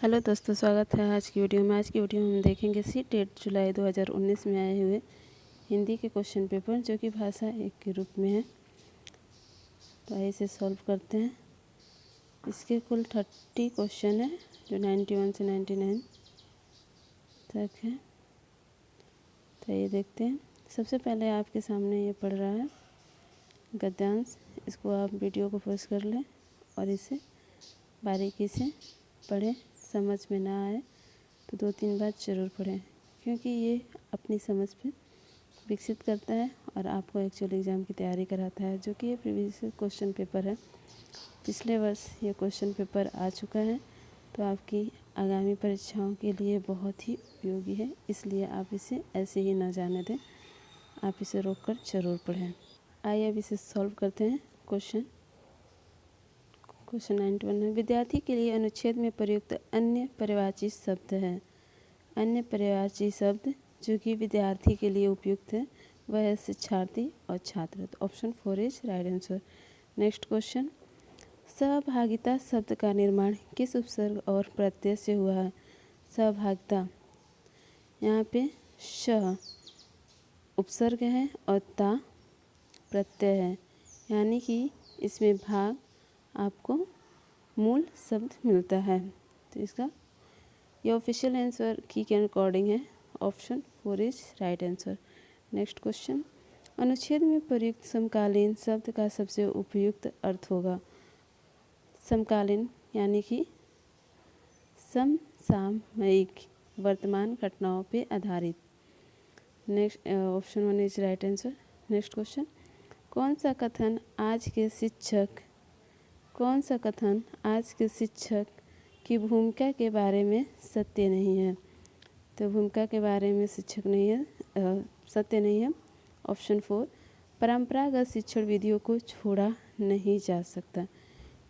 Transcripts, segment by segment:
Hello दोस्तों, स्वागत है आज की वीडियो में। आज की वीडियो में हम देखेंगे सी-टेट जुलाई 2019 में आए हुए हिंदी के क्वेश्चन पेपर जो कि भाषा एक के रूप में है। तो आइए इसे सॉल्व करते हैं। इसके कुल 30 क्वेश्चन है जो 91 से 99 तक है। तो ये देखते हैं। सबसे पहले आपके सामने ये पढ़ रहा है गद्यांश। इसको आप वीडियो को पॉज कर लें और इसे बारीकी से पढ़ें। समझ में ना आए तो 2-3 बार ज़रूर पढ़ें, क्योंकि ये अपनी समझ पे विकसित करता है और आपको एक्चुअल एग्ज़ाम की तैयारी कराता है, जो कि ये प्रीवियस क्वेश्चन पेपर है। पिछले वर्ष ये क्वेश्चन पेपर आ चुका है, तो आपकी आगामी परीक्षाओं के लिए बहुत ही उपयोगी है। इसलिए आप इसे ऐसे ही ना जाने दें, आप इसे रोक कर ज़रूर पढ़ें। आइए अब इसे सॉल्व करते हैं। क्वेश्चन 91 है। विद्यार्थी के लिए अनुच्छेद में प्रयुक्त अन्य पर्यायवाची शब्द है। अन्य पर्यायवाची शब्द जो कि विद्यार्थी के लिए उपयुक्त है वह है शिक्षार्थी और छात्र। तो option 4 is right answer. Next question, सहभागिता शब्द का निर्माण किस उपसर्ग और प्रत्यय से हुआ है? सहभागिता, यहाँ पे श उपसर्ग है और ता प्रत्यय है, यानी कि इसमें भाग आपको मूल शब्द मिलता है। तो इसका ये ऑफिशियल आंसर की के अकॉर्डिंग है। Option 4 is right answer. Next question, अनुच्छेद में प्रयुक्त समकालीन शब्द का सबसे उपयुक्त अर्थ होगा? समकालीन यानी कि समसामयिक, वर्तमान घटनाओं पे आधारित। Next option 1 is right answer. Next question, कौन सा कथन आज के शिक्षक की भूमिका के बारे में सत्य नहीं है? तो भूमिका के बारे में शिक्षक नहीं है, सत्य नहीं है। ऑप्शन 4, परंपरागत शिक्षण विधियों को छोड़ा नहीं जा सकता,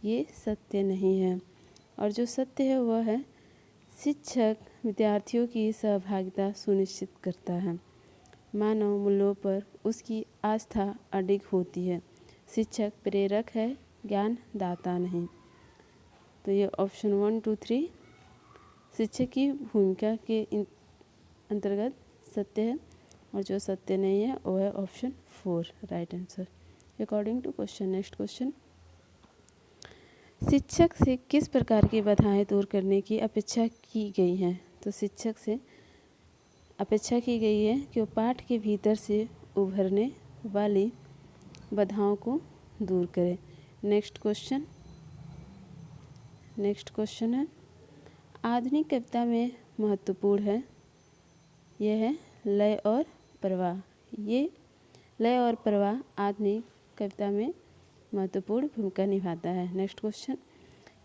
ये सत्य नहीं है। और जो सत्य है वह है शिक्षक विद्यार्थियों की सहभागिता सुनिश्चित करता है। मानव मूल्यों पर उसकी आस्था अडिग होती है। शिक्षक प्रेरक है, ज्ञान दाता नहीं। तो ये ऑप्शन 1, 2, 3 शिक्षक की भूमिका के अंतर्गत सत्य है, और जो सत्य नहीं है वो है option 4 right answer according to question. Next question, शिक्षक से किस प्रकार की बाधाएं दूर करने की अपेक्षा की गई है? तो शिक्षक से अपेक्षा की गई है कि वो पाठ के भीतर से उभरने वाली बाधाओं को दूर करें। नेक्स्ट क्वेश्चन है, आधुनिक कविता में महत्वपूर्ण है, यह है लय और प्रवाह। ये लय और प्रवाह आधुनिक कविता में महत्वपूर्ण भूमिका निभाता है। नेक्स्ट क्वेश्चन,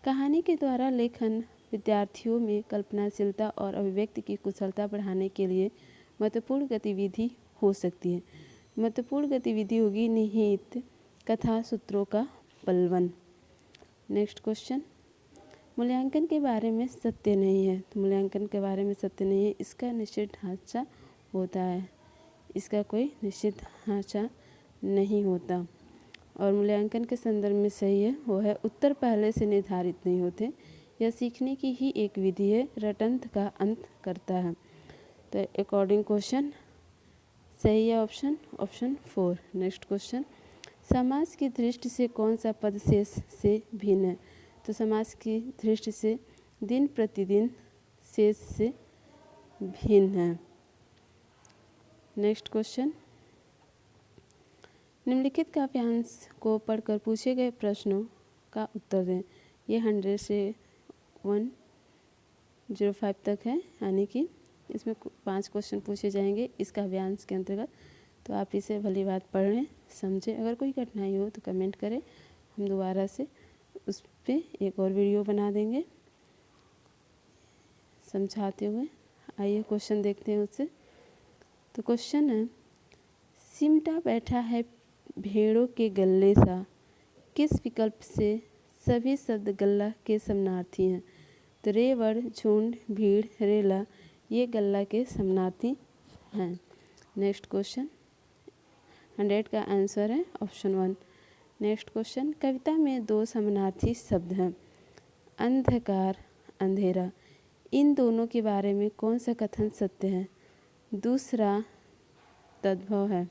कहानी के द्वारा लेखन विद्यार्थियों में कल्पनाशीलता और अभिव्यक्ति की कुशलता बढ़ाने के लिए महत्वपूर्ण गतिविधि हो सकती है। महत्वपूर्ण गतिविधि होगी निहित कथा सूत्रों का पल्वन। नेक्स्ट क्वेश्चन, मूल्यांकन के बारे में सत्य नहीं है। तो मूल्यांकन के बारे में सत्य नहीं है, इसका निश्चित ढांचा होता है, इसका कोई निश्चित ढांचा नहीं होता। और मूल्यांकन के संदर्भ में सही है वो है उत्तर पहले से निर्धारित नहीं होते, यह सीखने की ही एक विधि है, रटंत का अंत करता है। तो अकॉर्डिंग क्वेश्चन सही है ऑप्शन 4। नेक्स्ट क्वेश्चन, समाज की दृष्टि से कौन सा पद शेष से भिन्न है? तो समाज की दृष्टि से दिन प्रतिदिन शेष से भिन्न है। नेक्स्ट क्वेश्चन, निम्नलिखित काव्यांश को पढ़कर पूछे गए प्रश्नों का उत्तर दें। ये 100 से 105 तक है, यानी कि इसमें 5 क्वेश्चन पूछे जाएंगे इस काव्यांश के अंतर्गत। तो आप इसे भली बात पढ़ लें, समझें। अगर कोई कठिनाई हो तो कमेंट करें, हम दोबारा से उस पर एक और वीडियो बना देंगे समझाते हुए। आइए क्वेश्चन देखते हैं उससे। तो क्वेश्चन है, सिमटा बैठा है भेड़ों के गल्ले सा, किस विकल्प से सभी शब्द गल्ला के समानार्थी हैं? तो रेवड़, झुंड, भीड़, रेला ये गल्ला के समानार्थी हैं। नेक्स्ट क्वेश्चन 100 का आंसर है ऑप्शन 1। नेक्स्ट क्वेश्चन, कविता में 2 समानार्थी शब्द हैं, अंधकार, अंधेरा, इन दोनों के बारे में कौन सा कथन सत्य है? दूसरा तद्भव है,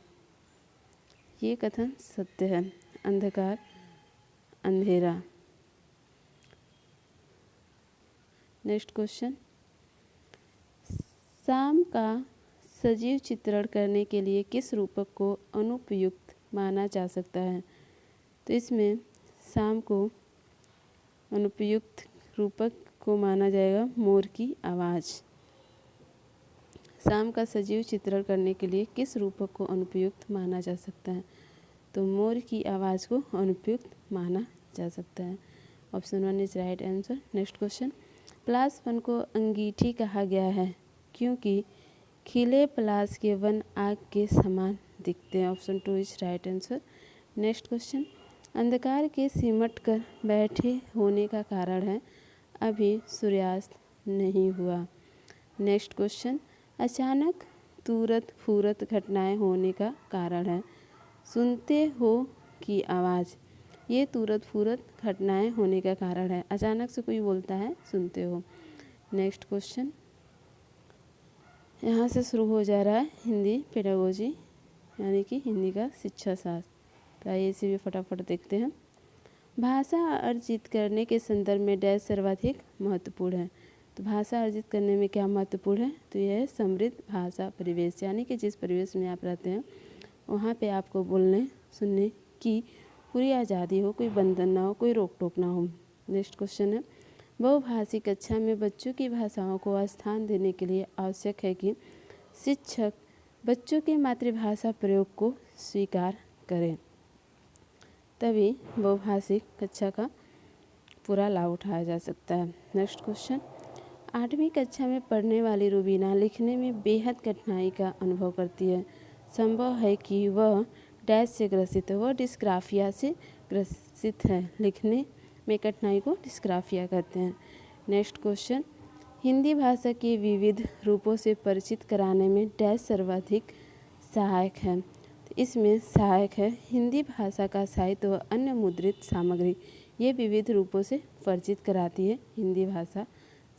ये कथन सत्य है। अंधकार अंधेरा। नेक्स्ट क्वेश्चन, शाम का सजीव चित्रण करने के लिए किस रूपक को अनुपयुक्त माना जा सकता है? तो इसमें शाम को अनुपयुक्त रूपक को माना जाएगा मोर की आवाज़। शाम का सजीव चित्रण करने के लिए किस रूपक को अनुपयुक्त माना जा सकता है? तो मोर की आवाज़ को अनुपयुक्त माना जा सकता है। Option 1 is right answer. Next question, Palash one को अंगीठी कहा गया है क्योंकि खिले पलाश के वन आग के समान दिखते हैं। Option 2 is right answer. Next question, अंधकार के सिमट कर बैठे होने का कारण है अभी सूर्यास्त नहीं हुआ। नेक्स्ट क्वेश्चन, अचानक तुरत फुरत घटनाएं होने का कारण है सुनते हो की आवाज़। ये तुरत फुरत घटनाएं होने का कारण है। अचानक से कोई बोलता है सुनते हो। नेक्स्ट क्वेश्चन, यहाँ से शुरू हो जा रहा है हिंदी पेडागोजी यानी कि हिंदी का शिक्षा शास्त्र। तो आइए इसे भी फटाफट देखते हैं। भाषा अर्जित करने के संदर्भ में डैश सर्वाधिक महत्वपूर्ण है। तो भाषा अर्जित करने में क्या महत्वपूर्ण है? तो यह है समृद्ध भाषा परिवेश, यानी कि जिस परिवेश में आप रहते हैं वहाँ पे आपको बोलने सुनने की पूरी आज़ादी हो, कोई बंधन ना हो, कोई रोक टोक ना हो। नेक्स्ट क्वेश्चन है, बहुभाषी कक्षा में बच्चों की भाषाओं को स्थान देने के लिए आवश्यक है कि शिक्षक बच्चों के मातृभाषा प्रयोग को स्वीकार करें, तभी बहुभाषी कक्षा का पूरा लाभ उठाया जा सकता है। नेक्स्ट क्वेश्चन, 8वीं कक्षा में पढ़ने वाली रुबीना लिखने में बेहद कठिनाई का अनुभव करती है। संभव है कि वह डैश से ग्रसित है, वह डिस्ग्राफिया से ग्रसित है। लिखने में कठिनाई को डिस्ग्राफिया कहते हैं। नेक्स्ट क्वेश्चन, हिंदी भाषा के विविध रूपों से परिचित कराने में डैश सर्वाधिक सहायक है। तो इसमें सहायक है हिंदी भाषा का साहित्य व अन्य मुद्रित सामग्री। ये विविध रूपों से परिचित कराती है हिंदी भाषा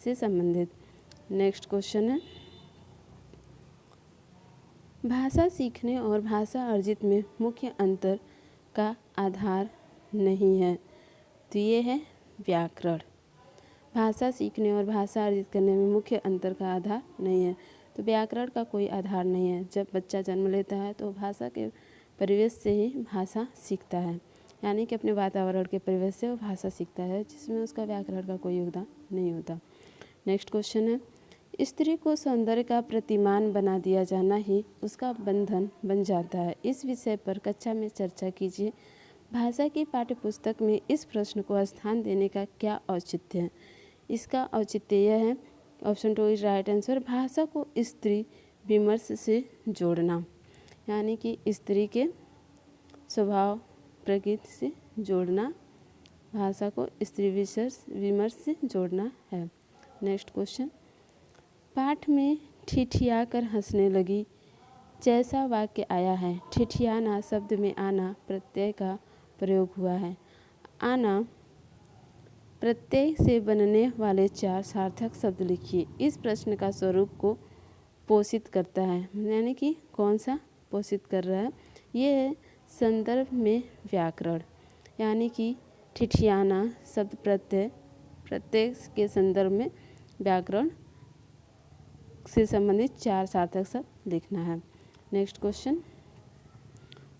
से संबंधित। नेक्स्ट क्वेश्चन है, भाषा सीखने और भाषा अर्जित में मुख्य अंतर का आधार नहीं है। तो ये है व्याकरण। भाषा सीखने और भाषा अर्जित करने में मुख्य अंतर का आधार नहीं है। तो व्याकरण का कोई आधार नहीं है। जब बच्चा जन्म लेता है तो भाषा के परिवेश से ही भाषा सीखता है, यानी कि अपने वातावरण के परिवेश से वो भाषा सीखता है, जिसमें उसका व्याकरण का कोई योगदान नहीं होता। नेक्स्ट क्वेश्चन है, स्त्री को सौंदर्य का प्रतिमान बना दिया जाना ही उसका बंधन बन जाता है। इस विषय पर कक्षा में चर्चा कीजिए। भाषा की पाठ्यपुस्तक में इस प्रश्न को स्थान देने का क्या औचित्य है? इसका औचित्य यह है, ऑप्शन 2 इज राइट आंसर, भाषा को स्त्री विमर्श से जोड़ना, यानी कि स्त्री के स्वभाव प्रकृति से जोड़ना, भाषा को स्त्री विमर्श से जोड़ना है। नेक्स्ट क्वेश्चन, पाठ में ठिठिया कर हंसने लगी जैसा वाक्य आया है। ठिठियाना शब्द में आना प्रत्यय का प्रयोग हुआ है। आना प्रत्यय से बनने वाले 4 सार्थक शब्द लिखिए। इस प्रश्न का स्वरूप को पोषित करता है, यानी कि कौन सा पोषित कर रहा है? ये है संदर्भ में व्याकरण, यानी कि ठिठियाना शब्द प्रत्यय के संदर्भ में व्याकरण से संबंधित 4 सार्थक शब्द लिखना है। नेक्स्ट क्वेश्चन,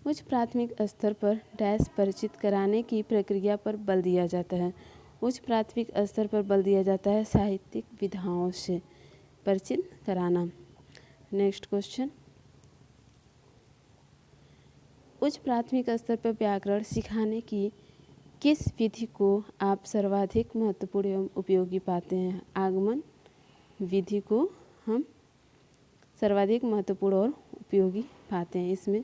उच्च प्राथमिक स्तर पर डैश परिचित कराने की प्रक्रिया पर बल दिया जाता है। उच्च प्राथमिक स्तर पर बल दिया जाता है साहित्यिक विधाओं से परिचित कराना। नेक्स्ट क्वेश्चन, उच्च प्राथमिक स्तर पर व्याकरण सिखाने की किस विधि को आप सर्वाधिक महत्वपूर्ण एवं उपयोगी पाते हैं? आगमन विधि को हम सर्वाधिक महत्वपूर्ण और उपयोगी पाते हैं। इसमें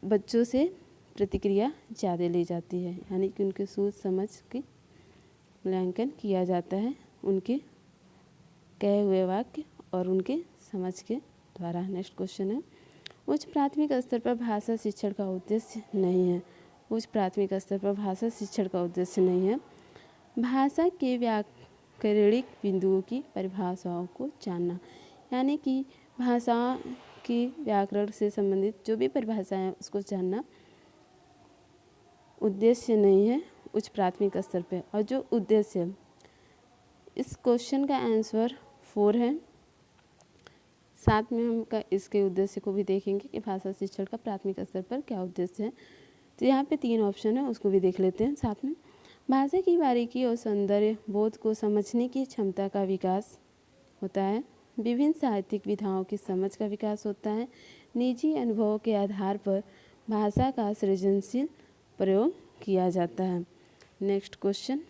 बच्चों से प्रतिक्रिया ज़्यादा ली जाती है, यानी कि उनके सोच समझ के मूल्यांकन किया जाता है उनके कहे हुए वाक्य और उनके समझ के द्वारा। नेक्स्ट क्वेश्चन है, उच्च प्राथमिक स्तर पर भाषा शिक्षण का उद्देश्य नहीं है। उच्च प्राथमिक स्तर पर भाषा शिक्षण का उद्देश्य नहीं है। भाषा के व्याकरणिक बिंदुओं की परिभाषाओं को जानना, यानी कि भाषा की व्याकरण से संबंधित जो भी परिभाषाएं हैं उसको जानना उद्देश्य नहीं है उच्च प्राथमिक स्तर पे। और जो उद्देश्य, इस क्वेश्चन का आंसर 4 है। साथ में हम इसके उद्देश्य को भी देखेंगे कि भाषा शिक्षण का प्राथमिक स्तर पर क्या उद्देश्य है। तो यहाँ पे 3 ऑप्शन है, उसको भी देख लेते हैं साथ में। भाषा की बारीकी और सौंदर्य बोध को समझने की क्षमता का विकास होता है। विभिन्न साहित्यिक विधाओं की समझ का विकास होता है। निजी अनुभवों के आधार पर भाषा का सृजनशील प्रयोग किया जाता है। नेक्स्ट क्वेश्चन,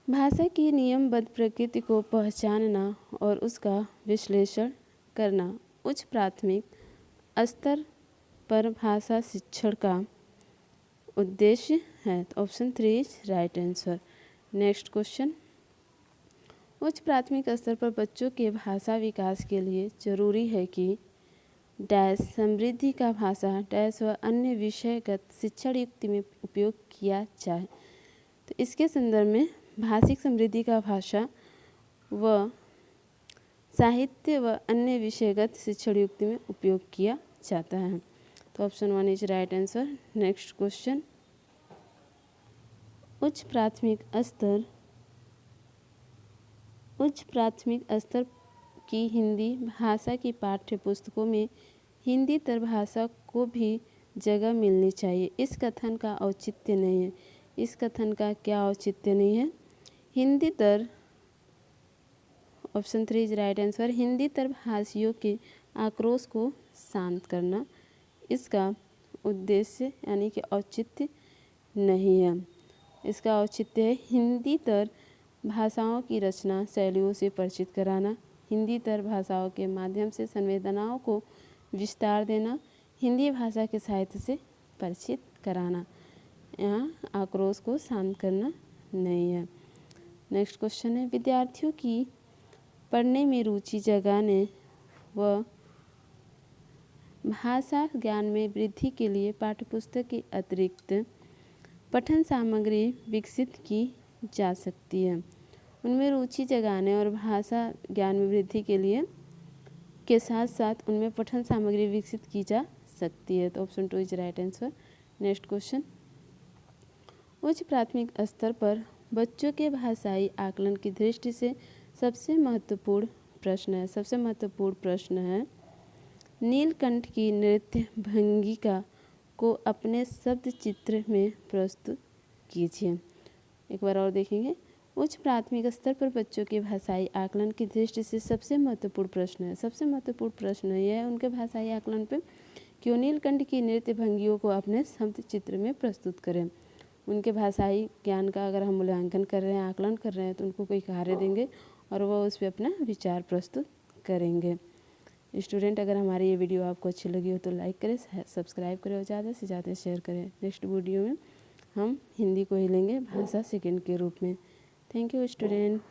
भाषा की नियमबद्ध प्रकृति को पहचानना और उसका विश्लेषण करना उच्च प्राथमिक स्तर पर भाषा शिक्षण का उद्देश्य है। तो option 3 is right answer. Next question, उच्च प्राथमिक स्तर पर बच्चों के भाषा विकास के लिए जरूरी है कि डैश समृद्धि का भाषा डैश व अन्य विषयगत शिक्षण युक्ति में उपयोग किया जाए। तो इसके संदर्भ में भाषिक समृद्धि का भाषा व साहित्य व अन्य विषयगत शिक्षण युक्ति में उपयोग किया जाता है। तो option 1 is right answer. Next question, उच्च प्राथमिक स्तर की हिंदी भाषा की पाठ्य पुस्तकों में हिंदीतर भाषा को भी जगह मिलनी चाहिए। इस कथन का औचित्य नहीं है। इस कथन का क्या औचित्य नहीं है? हिंदीतर, ऑप्शन 3 इज राइट आंसर। हिंदीतर भाषियों के आक्रोश को शांत करना इसका उद्देश्य यानी कि औचित्य नहीं है। इसका औचित्य है हिंदीतर भाषाओं की रचना शैलियों से परिचित कराना, हिंदीतर भाषाओं के माध्यम से संवेदनाओं को विस्तार देना, हिंदी भाषा के साहित्य से परिचित कराना। यहाँ आक्रोश को शांत करना नहीं है। नेक्स्ट क्वेश्चन है, विद्यार्थियों की पढ़ने में रुचि जगाने व भाषा ज्ञान में वृद्धि के लिए पाठ्यपुस्तक के अतिरिक्त पठन सामग्री विकसित की जा सकती है। उनमें रुचि जगाने और भाषा ज्ञान में वृद्धि के लिए के साथ साथ उनमें पठन सामग्री विकसित की जा सकती है। तो option 2 is right answer. Next question, उच्च प्राथमिक स्तर पर बच्चों के भाषाई आकलन की दृष्टि से सबसे महत्वपूर्ण प्रश्न है नीलकंठ की नृत्य भंगिका को अपने शब्द चित्र में प्रस्तुत कीजिए। एक बार और देखेंगे, उच्च प्राथमिक स्तर पर बच्चों के भाषाई आकलन की दृष्टि से सबसे महत्वपूर्ण प्रश्न है। सबसे महत्वपूर्ण प्रश्न यह है उनके भाषाई आकलन पे कि नीलकंठ की नृत्य भंगियों को अपने शब्द चित्र में प्रस्तुत करें। उनके भाषाई ज्ञान का अगर हम मूल्यांकन कर रहे हैं, आकलन कर रहे हैं, तो उनको कोई कार्य देंगे और वह उस पर अपना विचार प्रस्तुत करेंगे। स्टूडेंट, अगर हमारी ये वीडियो आपको अच्छी लगी हो तो लाइक करें, सब्सक्राइब करें और ज़्यादा से ज़्यादा शेयर करें। नेक्स्ट वीडियो में हम हिंदी को ही लेंगे भाषा सेकंड के रूप में। Thank you student.